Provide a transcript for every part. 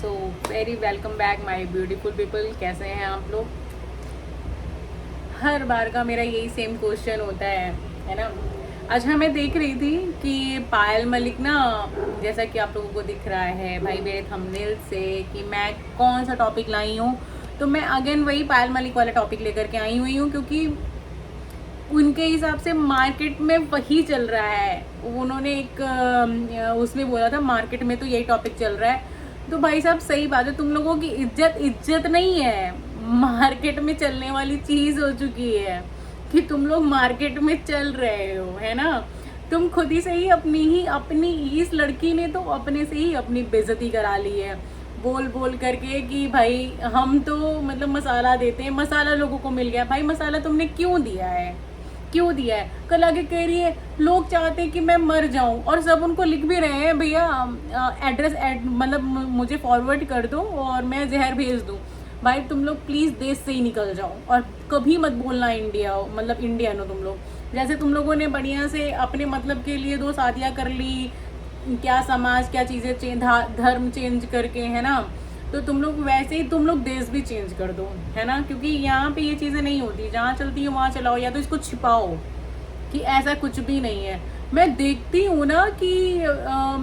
So very welcome back my beautiful people. कैसे हैं आप लोग? हर बार का मेरा यही सेम क्वेश्चन होता है ना। आज मैं देख रही थी कि पायल मलिक ना, जैसा कि आप लोगों को दिख रहा है भाई मेरे थंबनेल से कि मैं कौन सा टॉपिक लाई हूँ, तो मैं अगेन वही पायल मलिक वाला टॉपिक लेकर के आई हुई हूँ, क्योंकि उनके हिसाब से मार्केट में वही चल रहा है। उन्होंने एक उसमें बोला था मार्केट में तो यही टॉपिक चल रहा है। तो भाई साहब सही बात है, तुम लोगों की इज्जत इज्जत नहीं है, मार्केट में चलने वाली चीज हो चुकी है कि तुम लोग मार्केट में चल रहे हो, है ना। तुम खुद ही से ही अपनी इस लड़की ने तो अपने से ही अपनी बेइज्जती करा ली है, बोल बोल करके कि भाई हम तो मतलब मसाला देते हैं, मसाला लोगों को मिल गया। भाई मसाला तुमने क्यों दिया है, क्यों दिया है? कल आगे कह रही है लोग चाहते हैं कि मैं मर जाऊं, और सब उनको लिख भी रहे हैं भैया एड्रेस मतलब मुझे फॉरवर्ड कर दो और मैं जहर भेज दूं। भाई तुम लोग प्लीज़ देश से ही निकल जाओ और कभी मत बोलना इंडिया हो, मतलब इंडियन हो तुम लोग। जैसे तुम लोगों ने बढ़िया से अपने मतलब के लिए 2 शादियाँ कर ली, क्या समाज क्या चीज़ें धर्म चेंज करके, है ना। तो तुम लोग वैसे ही तुम लोग देश भी चेंज कर दो, है ना, क्योंकि यहाँ पे ये चीज़ें नहीं होती। जहाँ चलती है वहाँ चलाओ, या तो इसको छिपाओ कि ऐसा कुछ भी नहीं है। मैं देखती हूँ ना कि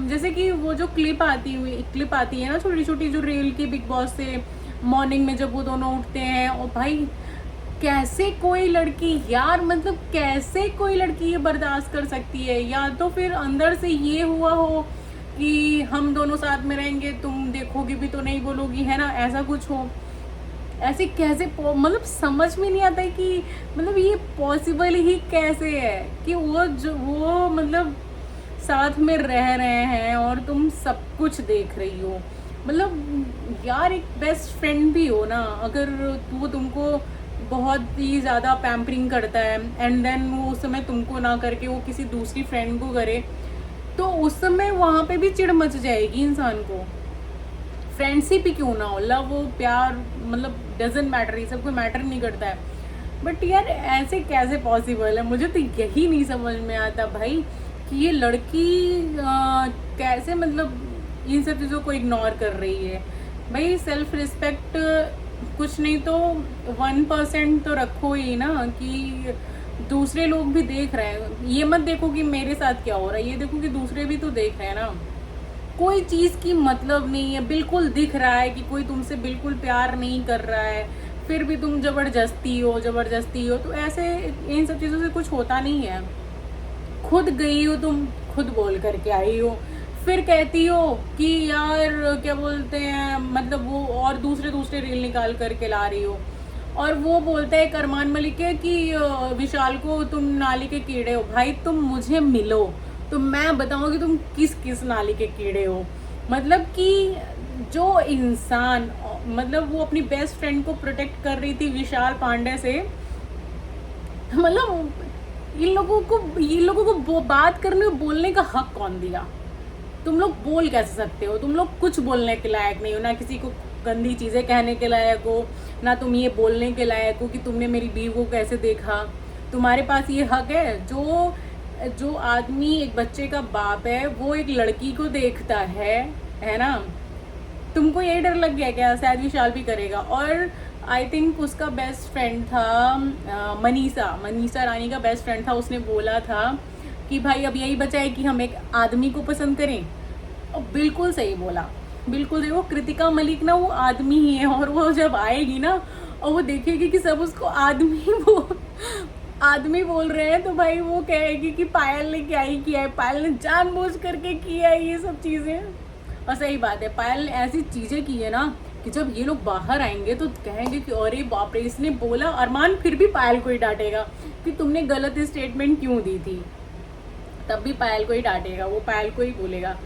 जैसे कि वो जो क्लिप आती है ना, छोटी छोटी जो रील की, बिग बॉस से मॉर्निंग में जब वो दोनों उठते हैं, और भाई कैसे कोई लड़की यार, मतलब कैसे कोई लड़की ये बर्दाश्त कर सकती है? या तो फिर अंदर से ये हुआ हो कि हम दोनों साथ में रहेंगे, तुम देखोगी भी तो नहीं बोलोगी, है ना, ऐसा कुछ हो। ऐसे कैसे मतलब समझ में नहीं आता है कि मतलब ये पॉसिबल ही कैसे है कि वो मतलब साथ में रह रहे हैं और तुम सब कुछ देख रही हो। मतलब यार एक बेस्ट फ्रेंड भी हो ना, अगर वो तुमको बहुत ही ज़्यादा पैम्परिंग करता है एंड देन वो उस समय तुमको ना करके वो किसी दूसरी फ्रेंड को करे, तो उस समय वहाँ पे भी चिढ़ मच जाएगी इंसान को। फ्रेंडशिप ही क्यों ना हो, लव हो, प्यार, मतलब डजेंट मैटर, ये सब कोई मैटर नहीं करता है। बट यार ऐसे कैसे पॉसिबल है? मुझे तो यही नहीं समझ में आता भाई कि ये लड़की कैसे मतलब इन सब चीज़ों को इग्नोर कर रही है। भाई सेल्फ रिस्पेक्ट कुछ नहीं तो 1% तो रखो ही ना, कि दूसरे लोग भी देख रहे हैं। ये मत देखो कि मेरे साथ क्या हो रहा है, ये देखो कि दूसरे भी तो देख रहे हैं ना। कोई चीज़ की मतलब नहीं है, बिल्कुल दिख रहा है कि कोई तुमसे बिल्कुल प्यार नहीं कर रहा है, फिर भी तुम ज़बरदस्ती हो, तो ऐसे इन सब चीज़ों से कुछ होता नहीं है। खुद गई हो तुम, खुद बोल करके आई हो, फिर कहती हो कि यार क्या बोलते हैं, मतलब वो और दूसरे दूसरे रील निकाल करके ला रही हो। और वो बोलता है अरमान मलिक है कि विशाल को तुम नाली के कीड़े हो। भाई तुम मुझे मिलो तो मैं बताऊंगी तुम किस किस नाली के कीड़े हो। मतलब कि जो इंसान मतलब वो अपनी बेस्ट फ्रेंड को प्रोटेक्ट कर रही थी विशाल पांडे से, मतलब इन लोगों को बात करने और बोलने का हक कौन दिया? तुम लोग बोल कैसे सकते हो? तुम लोग कुछ बोलने के लायक नहीं हो, ना किसी को गंदी चीज़ें कहने के लायक हो, ना तुम ये बोलने के लायक हो कि तुमने मेरी बीवी को कैसे देखा। तुम्हारे पास ये हक है? जो आदमी एक बच्चे का बाप है वो एक लड़की को देखता है ना। तुमको यही डर लग गया क्या? शायद विशाल भी करेगा। और आई थिंक उसका बेस्ट फ्रेंड था मनीषा रानी का बेस्ट फ्रेंड था, उसने बोला था कि भाई अब यही बचा है कि हम एक आदमी को पसंद करें। और बिल्कुल सही बोला, बिल्कुल सही। वो कृतिका मलिक ना वो आदमी ही है, और वो जब आएगी ना और वो देखेगी कि सब उसको आदमी बोल रहे हैं, तो भाई वो कहेगी कि पायल ने क्या ही किया है, पायल ने जानबूझ करके किया है ये सब चीज़ें। और सही बात है, पायल ने ऐसी चीज़ें की है ना कि जब ये लोग बाहर आएंगे तो कहेंगे कि अरे बाप रे इसने बोला। अरमान फिर भी पायल को ही डांटेगा कि तुमने गलत स्टेटमेंट क्यों दी थी, तब भी पायल को ही डांटेगा, वो पायल को ही बोलेगा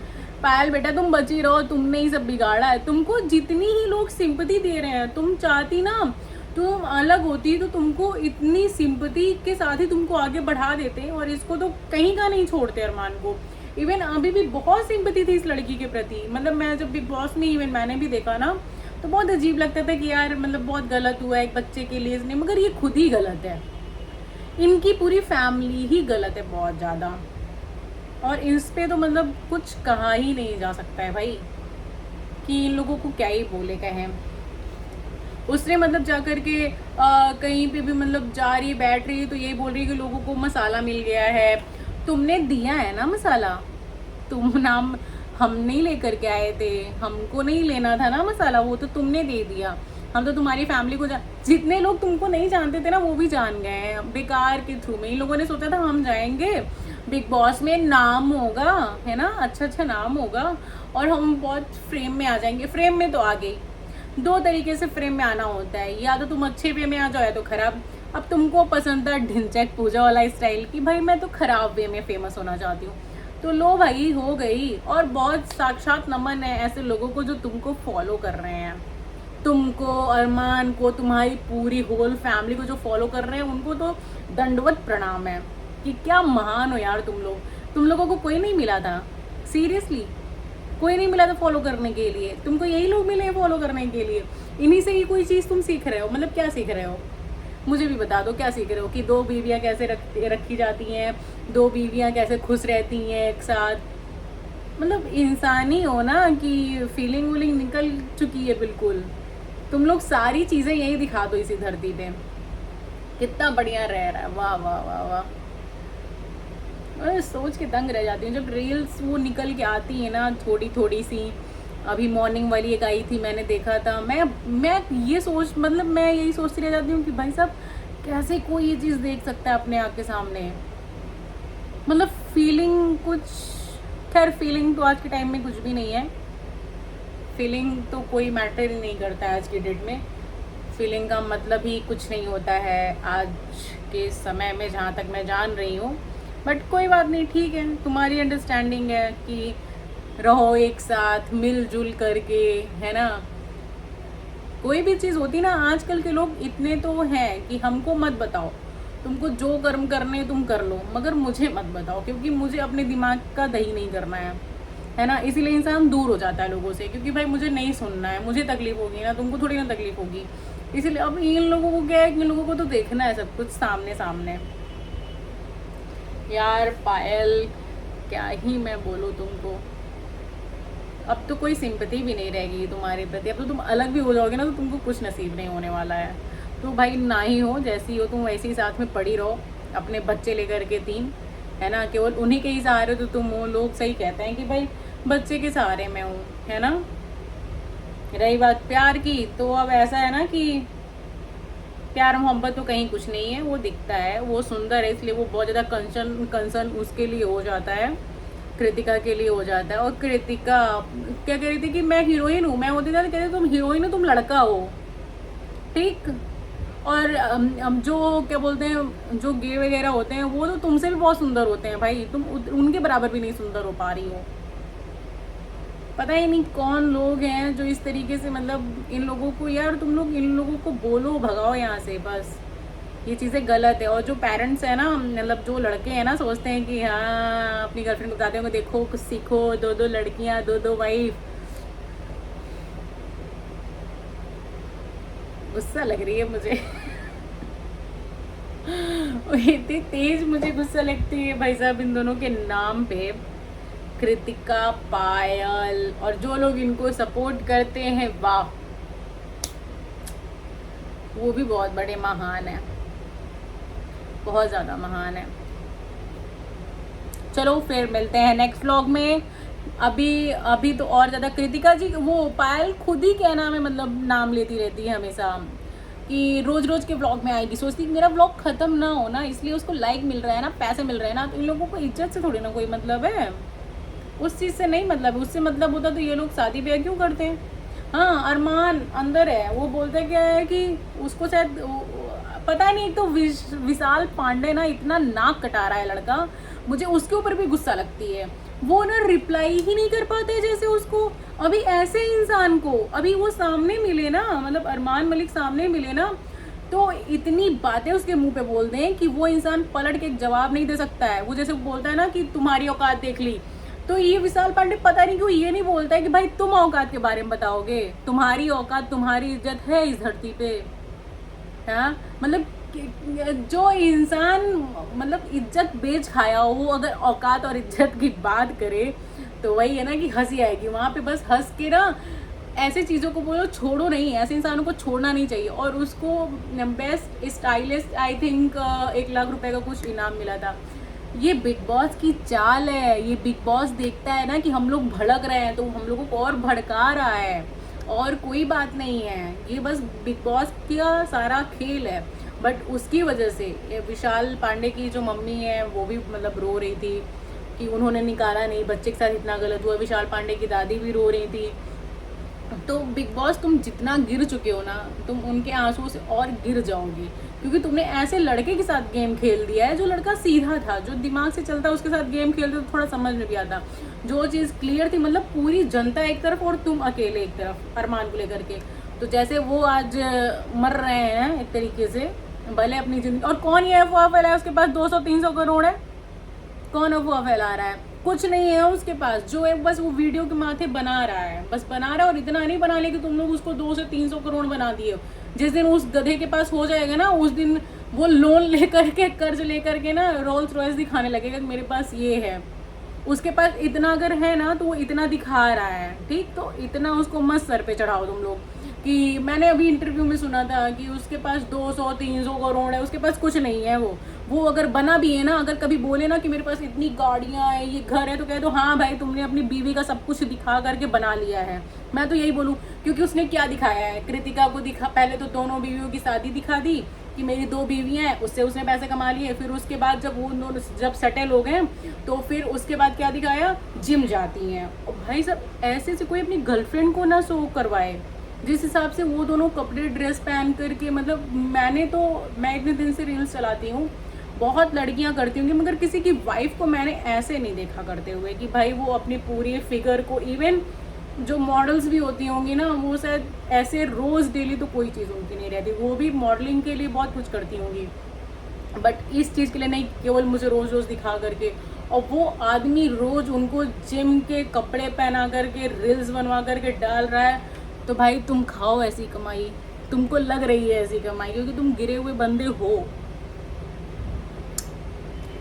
पायल बेटा तुम बची रहो, तुमने ही सब बिगाड़ा है। तुमको जितनी ही लोग सिंपैथी दे रहे हैं, तुम चाहती ना तुम अलग होती तो तुमको इतनी सिंपैथी के साथ ही तुमको आगे बढ़ा देते, और इसको तो कहीं का नहीं छोड़ते अरमान को। इवन अभी भी बहुत सिंपैथी थी इस लड़की के प्रति। मतलब मैं जब बिग बॉस में इवन मैंने भी देखा ना, तो बहुत अजीब लगता था कि यार मतलब बहुत गलत हुआ है एक बच्चे के लिए इसने, मगर ये खुद ही गलत है, इनकी पूरी फैमिली ही गलत है बहुत ज़्यादा। और इस पे तो मतलब कुछ कहा ही नहीं जा सकता है भाई। कि इन लोगों को क्या ही बोले कहें। उसने मतलब जा कर के कहीं पे भी मतलब जा रही बैठ रही तो यही बोल रही है कि लोगों को मसाला मिल गया है। तुमने दिया है ना मसाला, तुम नाम हम नहीं लेकर के आए थे, हमको नहीं लेना था ना मसाला, वो तो तुमने दे दिया। हम तो तुम्हारी फैमिली को जितने लोग तुमको नहीं जानते थे ना वो भी जान गए हैं बेकार के थ्रू में। इन लोगों ने सोचा था हम जाएंगे बिग बॉस में, नाम होगा है ना, अच्छा अच्छा नाम होगा और हम बहुत फ्रेम में आ जाएंगे। फ्रेम में तो आ गई। दो तरीके से फ्रेम में आना होता है, या तो तुम अच्छे वे में आ जाओ या तो खराब। अब तुमको पसंद था ढिंचैक पूजा वाला स्टाइल कि भाई मैं तो खराब वे में फेमस होना चाहती हूँ, तो लो भाई हो गई। और बहुत साक्षात नमन है ऐसे लोगों को जो तुमको फॉलो कर रहे हैं, तुमको, अरमान को, तुम्हारी पूरी होल फैमिली को जो फॉलो कर रहे हैं उनको तो दंडवत प्रणाम है कि क्या महान हो यार तुम लोग। तुम लोगों को कोई नहीं मिला था, सीरियसली कोई नहीं मिला था फॉलो करने के लिए, तुमको यही लोग मिले हैं फॉलो करने के लिए। इन्हीं से ही कोई चीज़ तुम सीख रहे हो, मतलब क्या सीख रहे हो मुझे भी बता दो, क्या सीख रहे हो कि दो बीवियाँ कैसे रखी जाती हैं, दो बीवियाँ कैसे खुश रहती हैं एक साथ। मतलब इंसानी हो ना कि फीलिंग वीलिंग निकल चुकी है बिल्कुल। तुम लोग सारी चीज़ें यही दिखा दो इसी धरती पे, कितना बढ़िया रह रहा है, वाह वाह वाह वाह। मैं सोच के दंग रह जाती हूँ जब रील्स वो निकल के आती है ना थोड़ी थोड़ी सी। अभी मॉर्निंग वाली एक आई थी, मैंने देखा था। मैं ये सोच मतलब मैं यही सोचती रह जाती हूँ कि भाई साहब कैसे कोई ये चीज़ देख सकता है अपने आँख के सामने। मतलब फीलिंग कुछ, खैर फीलिंग तो आज के टाइम में कुछ भी नहीं है, फीलिंग तो कोई मैटर ही नहीं करता है आज की डेट में। फीलिंग का मतलब ही कुछ नहीं होता है आज के समय में, जहाँ तक मैं जान रही हूँ। बट कोई बात नहीं, ठीक है, तुम्हारी अंडरस्टैंडिंग है कि रहो एक साथ मिलजुल करके, है ना। कोई भी चीज़ होती ना, आजकल के लोग इतने तो हैं कि हमको मत बताओ, तुमको जो कर्म करने तुम कर लो, मगर मुझे मत बताओ, क्योंकि मुझे अपने दिमाग का दही नहीं करना है ना। इसीलिए इंसान दूर हो जाता है लोगों से, क्योंकि भाई मुझे नहीं सुनना है, मुझे तकलीफ होगी ना, तुमको थोड़ी ना तकलीफ होगी। इसलिए अब इन लोगों को क्या है, इन लोगों को तो देखना है सब कुछ सामने सामने। यार पायल क्या ही मैं बोलूँ तुमको, अब तो कोई सिंपैथी भी नहीं रहेगी तुम्हारे प्रति। अब तो तुम अलग भी हो जाओगे ना तो तुमको कुछ नसीब नहीं होने वाला है। तो भाई ना ही हो, जैसी हो तुम वैसे ही साथ में पड़ी रहो, अपने बच्चे लेकर के 3, है ना, केवल उन्हीं के ही सहारे तो तुम हो। लोग सही कहते हैं कि भाई बच्चे के सहारे मैं हूँ, है ना। रही बात प्यार की, तो अब ऐसा है ना कि प्यार मोहब्बत तो कहीं कुछ नहीं है, वो दिखता है, वो सुंदर है, इसलिए वो बहुत ज़्यादा कंसर्न उसके लिए हो जाता है, कृतिका के लिए हो जाता है। और कृतिका क्या कह रही थी कि मैं हीरोइन हूँ, मैं होती था तो कहते तुम हीरोइन हो, तुम लड़का हो, ठीक। और जो क्या बोलते हैं, जो गे वगैरह होते हैं वो तो तुमसे भी बहुत सुंदर होते हैं भाई, तुम उनके बराबर भी नहीं सुंदर हो पा रही हो। पता ही नहीं कौन लोग हैं जो इस तरीके से, मतलब इन लोगों को, यार तुम लोग इन लोगों को बोलो भगाओ यहाँ से बस, ये चीज़ें गलत है। और जो पेरेंट्स है ना, मतलब जो लड़के हैं ना, सोचते हैं कि हाँ अपनी गर्लफ्रेंड को बताते होंगे देखो कुछ सीखो, 2 लड़कियाँ 2 वाइफ। गुस्सा लग रही है मुझे इतनी तेज मुझे गुस्सा लगती है भाई साहब इन दोनों के नाम पे, कृतिका, पायल, और जो लोग इनको सपोर्ट करते हैं, वाह वो भी बहुत बड़े महान है, बहुत ज़्यादा महान है। चलो फिर मिलते हैं नेक्स्ट व्लॉग में। अभी तो और ज़्यादा कृतिका जी, वो पायल खुद ही क्या नाम है, मतलब नाम लेती रहती है हमेशा कि रोज़ रोज़ के व्लॉग में आएगी, सोचती मेरा व्लॉग ख़त्म ना हो ना, इसलिए उसको लाइक मिल रहा है ना, पैसे मिल रहे हैं ना, तो इन लोगों को इज्जत से थोड़ी ना कोई मतलब है, उस चीज़ से नहीं मतलब। उससे मतलब होता तो ये लोग शादी ब्याह क्यों करते हैं। हाँ अरमान अंदर है, वो बोलते क्या है कि उसको शायद पता नहीं, तो विशाल पांडे ना इतना नाक कटा रहा है लड़का, मुझे उसके ऊपर भी गुस्सा लगती है। वो ना रिप्लाई ही नहीं कर पाते जैसे उसको। अभी ऐसे इंसान को अभी वो सामने मिले ना, मतलब अरमान मलिक सामने मिले ना, तो इतनी बातें उसके मुंह पे बोल दें कि वो इंसान पलट के एक जवाब नहीं दे सकता है। वो जैसे बोलता है ना कि तुम्हारी औकात देख ली, तो ये विशाल पांडे पता नहीं क्यों ये नहीं बोलता है कि भाई तुम औकात के बारे में बताओगे, तुम्हारी औकात, तुम्हारी इज्जत है इस धरती पे। हाँ मतलब जो इंसान मतलब इज्जत बेच खाया हो, वो अगर औकात और इज्जत की बात करे तो वही है ना कि हंसी आएगी वहाँ पे। बस हंस के ना ऐसे चीज़ों को बोलो छोड़ो नहीं, ऐसे इंसानों को छोड़ना नहीं चाहिए। और उसको best stylist I think 1 lakh रुपए का कुछ इनाम मिला था। ये बिग बॉस की चाल है। ये बिग बॉस देखता है ना कि हम लोग भड़क रहे हैं तो हम लोगों को और भड़का रहा है, और कोई बात नहीं है। ये बस बिग बॉस का सारा खेल है। बट उसकी वजह से ये विशाल पांडे की जो मम्मी है वो भी मतलब रो रही थी कि उन्होंने निकाला नहीं, बच्चे के साथ इतना गलत हुआ। विशाल पांडे की दादी भी रो रही थी। तो बिग बॉस तुम जितना गिर चुके हो ना, तुम उनके आंसुओं से और गिर जाओगी, क्योंकि तुमने ऐसे लड़के के साथ गेम खेल दिया है जो लड़का सीधा था, जो दिमाग से चलता, उसके साथ गेम खेलते तो थोड़ा समझ में भी आता। जो चीज़ क्लियर थी, मतलब पूरी जनता एक तरफ और तुम अकेले एक तरफ अरमान को लेकर के। तो जैसे वो आज मर रहे हैं एक तरीके से, भले अपनी जिंदगी। और कौन ये अफवाह फैलाए उसके पास 200-300 करोड़ है? कौन अफवाह फैला रहा है? कुछ नहीं है उसके पास। जो है बस वो वीडियो के माथे बना रहा है, बस बना रहा है। और इतना नहीं बना लिया कि तुम लोग उसको 200 से 300 करोड़ बना दिए हो। जिस दिन उस गधे के पास हो जाएगा ना, उस दिन वो लोन लेकर के, कर्ज लेकर के ना रोल्स रॉयस दिखाने लगेगा कि मेरे पास ये है। उसके पास इतना अगर है ना तो वो इतना दिखा रहा है, ठीक? तो इतना उसको मत सर पे चढ़ाओ तुम लोग। कि मैंने अभी इंटरव्यू में सुना था कि उसके पास 200-300 करोड़ है, उसके पास कुछ नहीं है। वो अगर बना भी है ना, अगर कभी बोले ना कि मेरे पास इतनी गाड़ियां हैं, ये घर है, तो कह दो हाँ भाई तुमने अपनी बीवी का सब कुछ दिखा करके बना लिया है। मैं तो यही बोलूँ, क्योंकि उसने क्या दिखाया है? कृतिका को दिखा, पहले तो दोनों बीवियों की शादी दिखा दी कि मेरी 2 बीवियाँ हैं, उससे उसने पैसे कमा लिए। फिर उसके बाद जब वो दोनों जब सेटल हो गए तो फिर उसके बाद क्या दिखाया? जिम जाती हैं। और भाई सब ऐसे से कोई अपनी गर्लफ्रेंड को ना शो करवाए। जिस हिसाब से वो दोनों कपड़े ड्रेस पहन करके, मतलब मैं इतने दिन से रील्स चलाती हूँ, बहुत लड़कियां करती होंगी, मगर किसी की वाइफ को मैंने ऐसे नहीं देखा करते हुए कि भाई वो अपनी पूरी फिगर को, इवन जो मॉडल्स भी होती होंगी ना, वो शायद ऐसे रोज़ डेली तो कोई चीज़ उनकी नहीं रहती। वो भी मॉडलिंग के लिए बहुत कुछ करती होंगी, बट इस चीज़ के लिए नहीं, केवल मुझे रोज़ रोज़ दिखा करके। और वो आदमी रोज़ उनको जिम के कपड़े पहना करके रील्स बनवा करके डाल रहा है। तो भाई तुम खाओ ऐसी कमाई, तुमको लग रही है ऐसी कमाई, क्योंकि तुम गिरे हुए बंदे हो।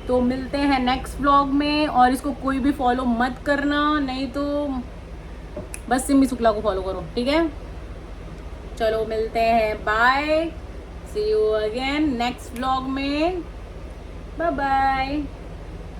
तो मिलते हैं नेक्स्ट व्लॉग में। और इसको कोई भी फॉलो मत करना, नहीं तो बस सिमी शुक्ला को फॉलो करो, ठीक है? चलो मिलते हैं, bye, see you again next vlog में, बाय बाय।